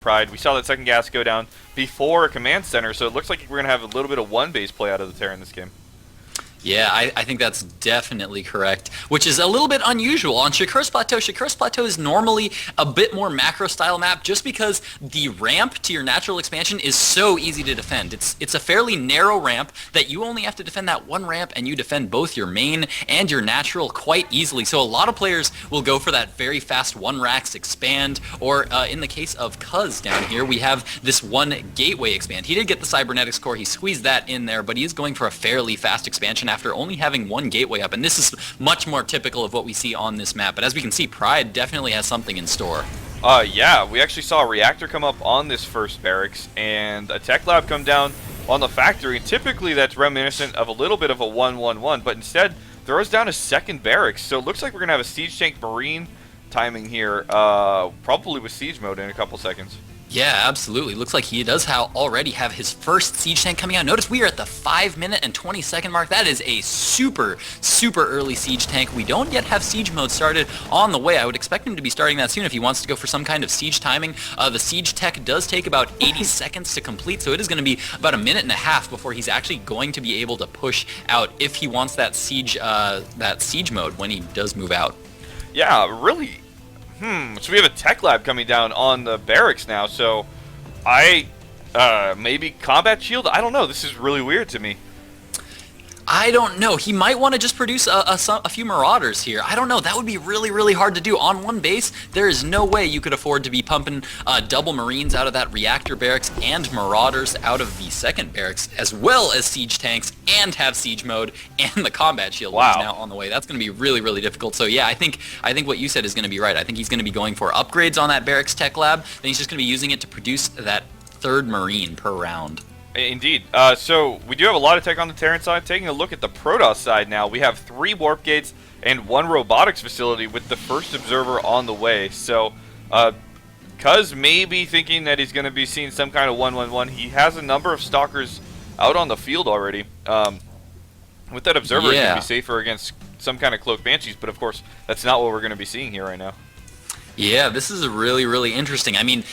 Pride. We saw that second gas go down before a command center, so it looks like we're going to have a little bit of one base play out of the Terra in this game. Yeah, I think that's definitely correct, which is a little bit unusual. On Shakur's Plateau is normally a bit more macro-style map just because the ramp to your natural expansion is so easy to defend. It's a fairly narrow ramp that you only have to defend that one ramp, and you defend both your main and your natural quite easily. So a lot of players will go for that very fast one racks expand, or in the case of Cuz down here, we have this one gateway expand. He did get the cybernetics core, he squeezed that in there, but he is going for a fairly fast expansion after only having one gateway up, and this is much more typical of what we see on this map. But as we can see, Pride definitely has something in store. Yeah, we actually saw a reactor come up on this first barracks and a tech lab come down on the factory, and typically that's reminiscent of a little bit of a 1-1-1, but instead throws down a second barracks. So it looks like we're gonna have a siege tank marine timing here, probably with siege mode in a couple seconds. Yeah, absolutely. Looks like he does already have his first siege tank coming out. Notice we are at the 5-minute and 20-second mark. That is a super early siege tank. We don't yet have siege mode started on the way. I would expect him to be starting that soon if he wants to go for some kind of siege timing. The siege tech does take about 80 seconds to complete, so it is going to be about a minute and a half before he's actually going to be able to push out if he wants that siege mode when he does move out. Yeah, really. So we have a tech lab coming down on the barracks now, so maybe combat shield? I don't know, this is really weird to me. I don't know. He might want to just produce a few Marauders here. I don't know. That would be really hard to do. On one base, there is no way you could afford to be pumping double Marines out of that reactor barracks and Marauders out of the second barracks, as well as siege tanks, and have siege mode and the combat shield, which is now on the way. That's going to be really difficult. So yeah, I think what you said is going to be right. I think he's going to be going for upgrades on that barracks tech lab. Then he's just going to be using it to produce that third Marine per round. Indeed. So we do have a lot of tech on the Terran side. Taking a look at the Protoss side now, we have 3 warp gates and 1 robotics facility with the first observer on the way. So Cuz may be thinking that he's going to be seeing some kind of 1-1-1. He has a number of stalkers out on the field already. With that observer, he can be safer against some kind of cloaked banshees, but of course that's not what we're going to be seeing here right now. Yeah, this is really interesting. I mean,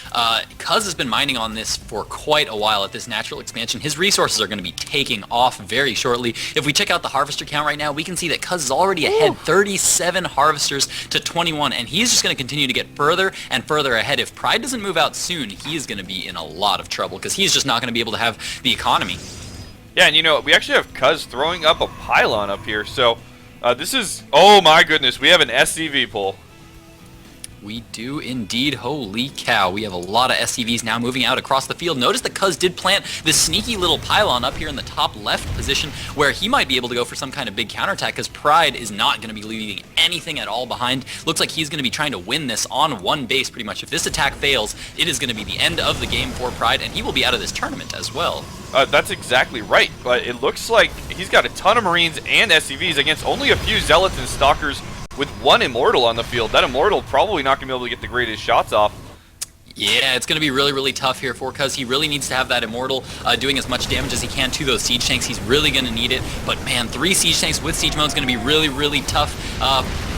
Cuz has been mining on this for quite a while at this natural expansion. His resources are going to be taking off very shortly. If we check out the harvester count right now, we can see that Cuz is already ahead 37 harvesters to 21, and he's just going to continue to get further and further ahead. If Pride doesn't move out soon, he is going to be in a lot of trouble because he's just not going to be able to have the economy. Yeah, and you know, we actually have Cuz throwing up a pylon up here, so this is, oh my goodness, we have an SCV pull. We do indeed. Holy cow. We have a lot of SCVs now moving out across the field. Notice that Cuz did plant this sneaky little pylon up here in the top left position where he might be able to go for some kind of big counterattack because Pride is not going to be leaving anything at all behind. Looks like he's going to be trying to win this on one base pretty much. If this attack fails, it is going to be the end of the game for Pride, and he will be out of this tournament as well. That's exactly right, but it looks like he's got a ton of Marines and SCVs against only a few Zealots and Stalkers with 1 Immortal on the field. That Immortal probably not going to be able to get the greatest shots off. Yeah, it's going to be really tough here for Cuz. He really needs to have that Immortal doing as much damage as he can to those siege tanks. He's really going to need it. But man, 3 siege tanks with siege mode is going to be really tough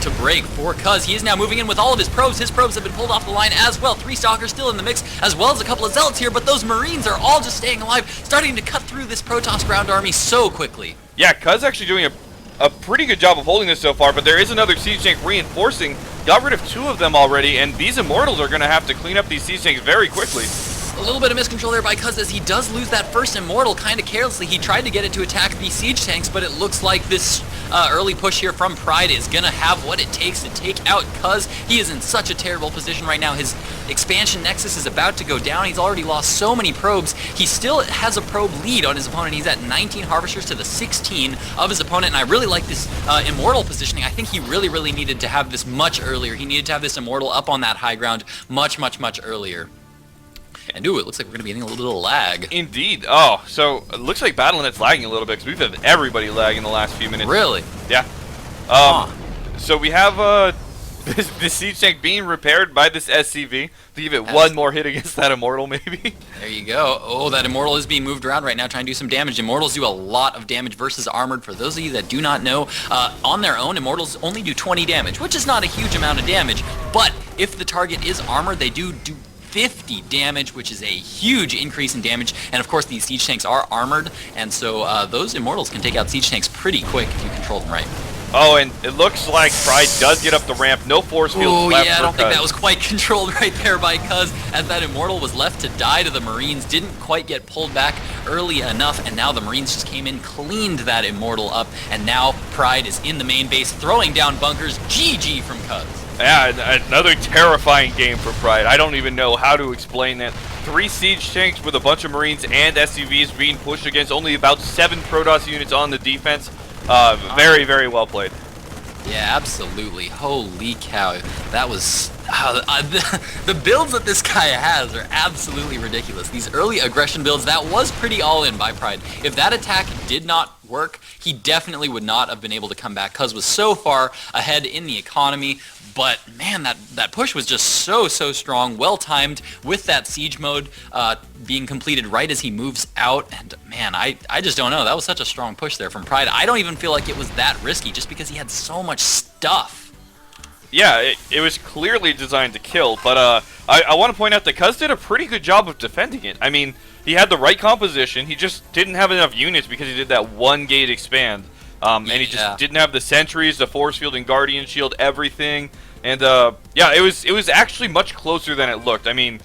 to break for Cuz. He is now moving in with all of his probes. His probes have been pulled off the line as well. 3 Stalkers still in the mix, as well as a couple of Zealots here. But those Marines are all just staying alive, starting to cut through this Protoss ground army so quickly. Yeah, Cuz actually doing a pretty good job of holding this so far, but there is another siege tank reinforcing. Got rid of 2 of them already, and these Immortals are going to have to clean up these siege tanks very quickly. A little bit of miscontrol there by Cuz as he does lose that first Immortal kind of carelessly. He tried to get it to attack the siege tanks, but it looks like this early push here from Pride is going to have what it takes to take out Cuz. He is in such a terrible position right now. His expansion nexus is about to go down. He's already lost so many probes. He still has a probe lead on his opponent. He's at 19 harvesters to the 16 of his opponent, and I really like this Immortal positioning. I think he really needed to have this much earlier. He needed to have this Immortal up on that high ground much earlier. And ooh, it looks like we're going to be getting a little lag. Indeed. Oh, so it looks like Battle.net's lagging a little bit because we've had everybody lag in the last few minutes. Really? Yeah. So we have this siege tank being repaired by this SCV to give it one more hit against that Immortal, maybe. There you go. Oh, that Immortal is being moved around right now, trying to do some damage. Immortals do a lot of damage versus Armored. For those of you that do not know, on their own, Immortals only do 20 damage, which is not a huge amount of damage. But if the target is Armored, they do 50 damage, which is a huge increase in damage. And of course, these siege tanks are armored, and so those immortals can take out siege tanks pretty quick if you control them right. Oh, and it looks like Pride does get up the ramp. No force fields left yeah, I don't for think Cuz. that was quite controlled right there by Cuz, as that immortal was left to die to the Marines. Didn't quite get pulled back early enough, and now the Marines just came in, cleaned that immortal up, and now Pride is in the main base, throwing down bunkers. GG from Cuz. Yeah, another terrifying game for Pride. I don't even know how to explain that. 3 siege tanks with a bunch of Marines and SCVs being pushed against only about 7 Protoss units on the defense. Very, very well played. Yeah, absolutely. Holy cow. That was... the builds that this guy has are absolutely ridiculous. These early aggression builds, that was pretty all-in by Pride. If that attack did not work, he definitely would not have been able to come back. Cuz was so far ahead in the economy. But man, that push was just so strong, well timed with that siege mode being completed right as he moves out. And man, I just don't know. That was such a strong push there from Pride. I don't even feel like it was that risky just because he had so much stuff. Yeah, it was clearly designed to kill, but I want to point out that Cuz did a pretty good job of defending it. I mean, he had the right composition. He just didn't have enough units because he did that one gate expand. And he just didn't have the sentries, the force field and guardian shield, everything. And yeah, it was actually much closer than it looked. I mean,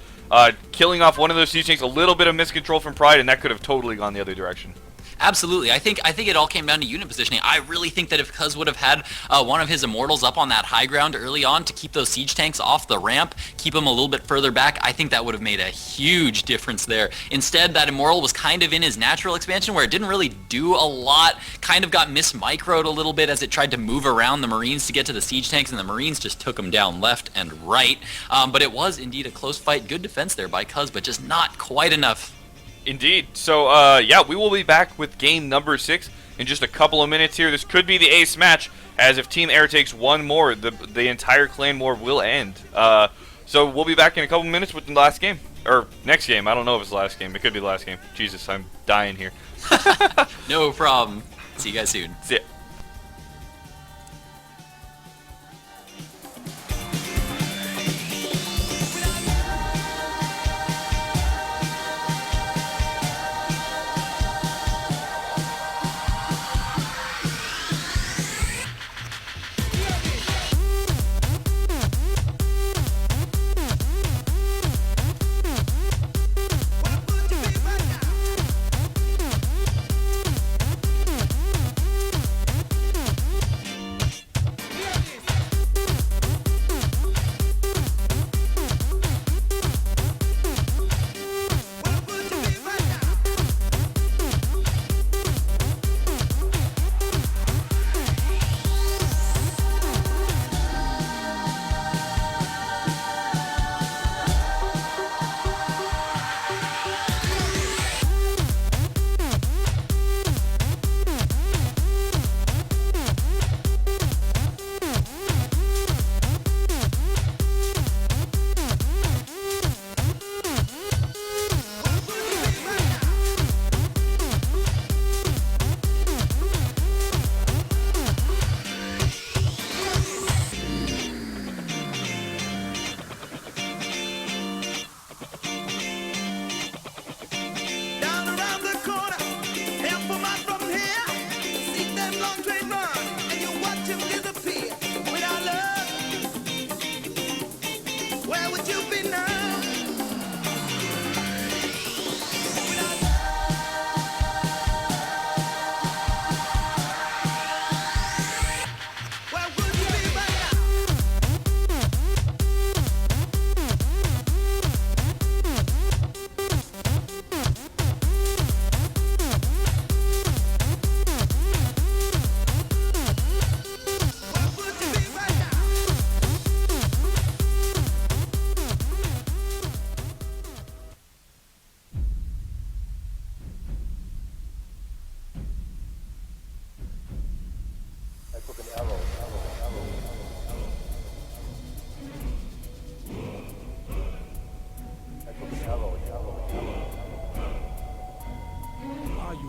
killing off one of those siege tanks, a little bit of miscontrol from Pride, and that could have totally gone the other direction. Absolutely. I think it all came down to unit positioning. I really think that if Cuz would have had one of his immortals up on that high ground early on to keep those siege tanks off the ramp, keep them a little bit further back, I think that would have made a huge difference there. Instead, that immortal was kind of in his natural expansion where it didn't really do a lot, kind of got mismicroed a little bit as it tried to move around the Marines to get to the siege tanks, and the Marines just took them down left and right. But it was indeed a close fight. Good defense there by Cuz, but just not quite enough. Indeed. So, yeah, we will be back with game number 6 in just a couple of minutes here. This could be the ace match, as if Team Air takes one more, the entire clan war will end. So we'll be back in a couple minutes with the last game. Or next game. I don't know if it's the last game. It could be the last game. Jesus, I'm dying here. No problem. See you guys soon. See ya.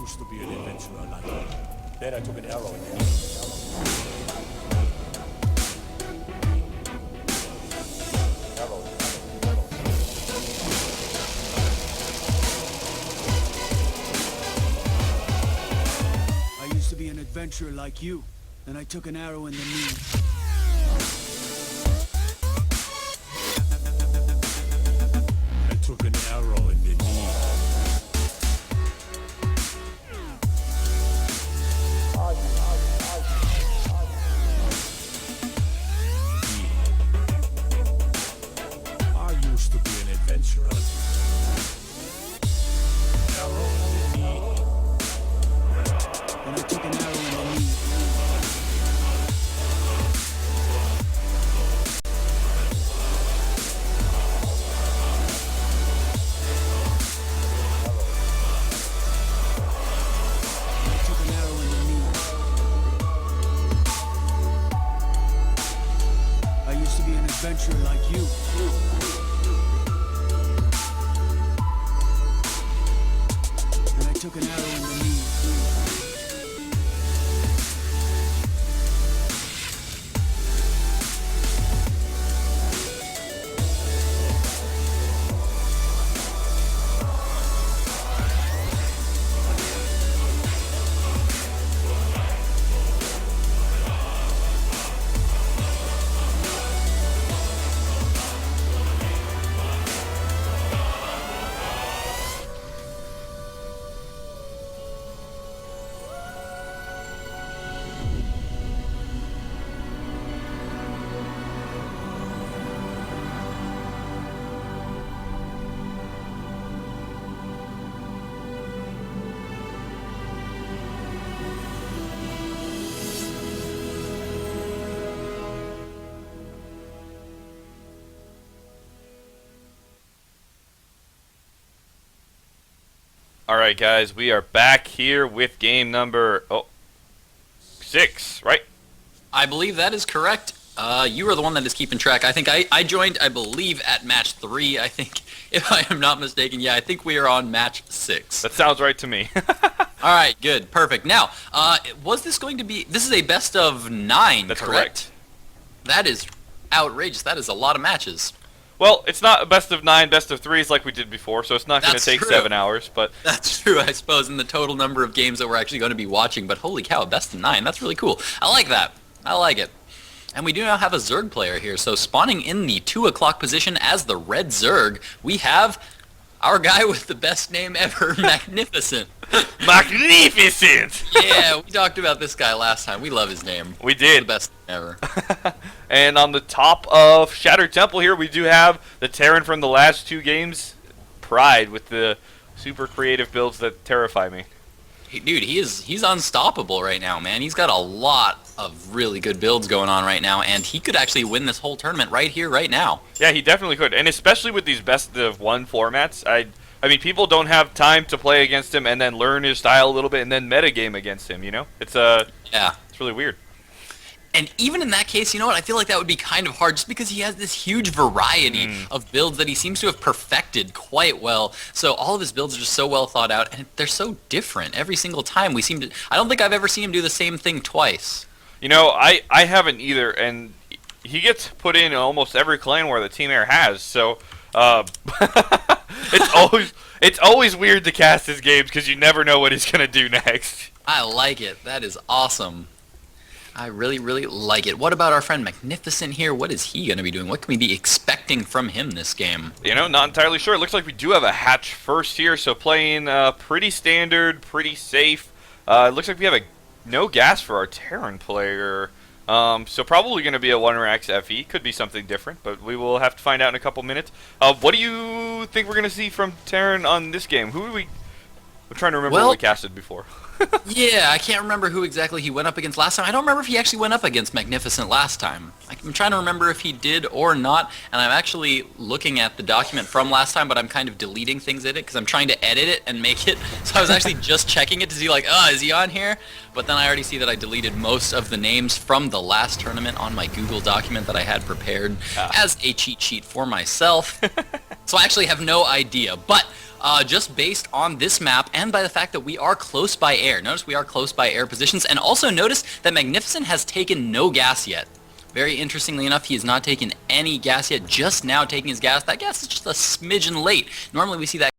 Used to be an adventurer like you. Then I took an arrow in there. adventurer like you. Then I took an arrow in the knee. I took an arrow in the knee. I used to be an adventurer. Arrow in the knee. Then I took an arrow in the knee. I took an arrow in the knee. I used to be an adventurer like you. Then I took an arrow in the knee. Alright guys, we are back here with game number 6, right? I believe that is correct. You are the one that is keeping track. I think I joined, I believe, at match 3, I think, if I am not mistaken. Yeah, I think we are on match 6. That sounds right to me. Alright, good, perfect. Now, was this going to be, this is a best of 9, That's correct? correct. That is outrageous. That is a lot of matches. Well, it's not a best of 9, best of 3s like we did before, so it's not going to That's take true. 7 hours, but That's true, I suppose, in the total number of games that we're actually going to be watching. But holy cow, best of 9. That's really cool. I like that. I like it. And we do now have a Zerg player here. So spawning in the 2 o'clock position as the red Zerg, we have our guy with the best name ever, Magnificent. magnificent! Yeah, we talked about this guy last time. We love his name. We It's the did. best name ever. And on the top of Shattered Temple here, we do have the Terran from the last 2 games, Pride, with the super creative builds that terrify me. Dude, he's unstoppable right now, man. He's got a lot of really good builds going on right now, and he could actually win this whole tournament right here, right now. Yeah, he definitely could, and especially with these best of 1 formats. I mean, people don't have time to play against him and then learn his style a little bit and then metagame against him. You know, it's Yeah. it's really weird. And even in that case, you know what? I feel like that would be kind of hard just because he has this huge variety of builds that he seems to have perfected quite well. So all of his builds are just so well thought out, and they're so different every single time. We seem to... I don't think I've ever seen him do the same thing twice. You know, I haven't either, and he gets put in almost every clan where the Team Air has. So it's always weird to cast his games because you never know what he's gonna do next. I like it. That is awesome. I really, really like it. What about our friend Magnificent here? What is he going to be doing? What can we be expecting from him this game? You know, not entirely sure. It looks like we do have a hatch first here, so playing pretty standard, pretty safe. It looks like we have no gas for our Terran player. So probably going to be a 1-Rax FE. Could be something different, but we will have to find out in a couple minutes. What do you think we're going to see from Terran on this game? Who do we... I'm trying to remember what we casted before. Yeah, I can't remember who exactly he went up against last time. I don't remember if he actually went up against Magnificent last time. I'm trying to remember if he did or not, and I'm actually looking at the document from last time, but I'm kind of deleting things in it because I'm trying to edit it and make it. So I was actually just checking it to see like, is he on here? But then I already see that I deleted most of the names from the last tournament on my Google document that I had prepared as a cheat sheet for myself. So I actually have no idea, but... just based on this map and by the fact that we are close by air. Notice we are close by air positions, and also notice that Magnificent has taken no gas yet. Very interestingly enough, he has not taken any gas yet, just now taking his gas. That gas is just a smidgen late. Normally we see that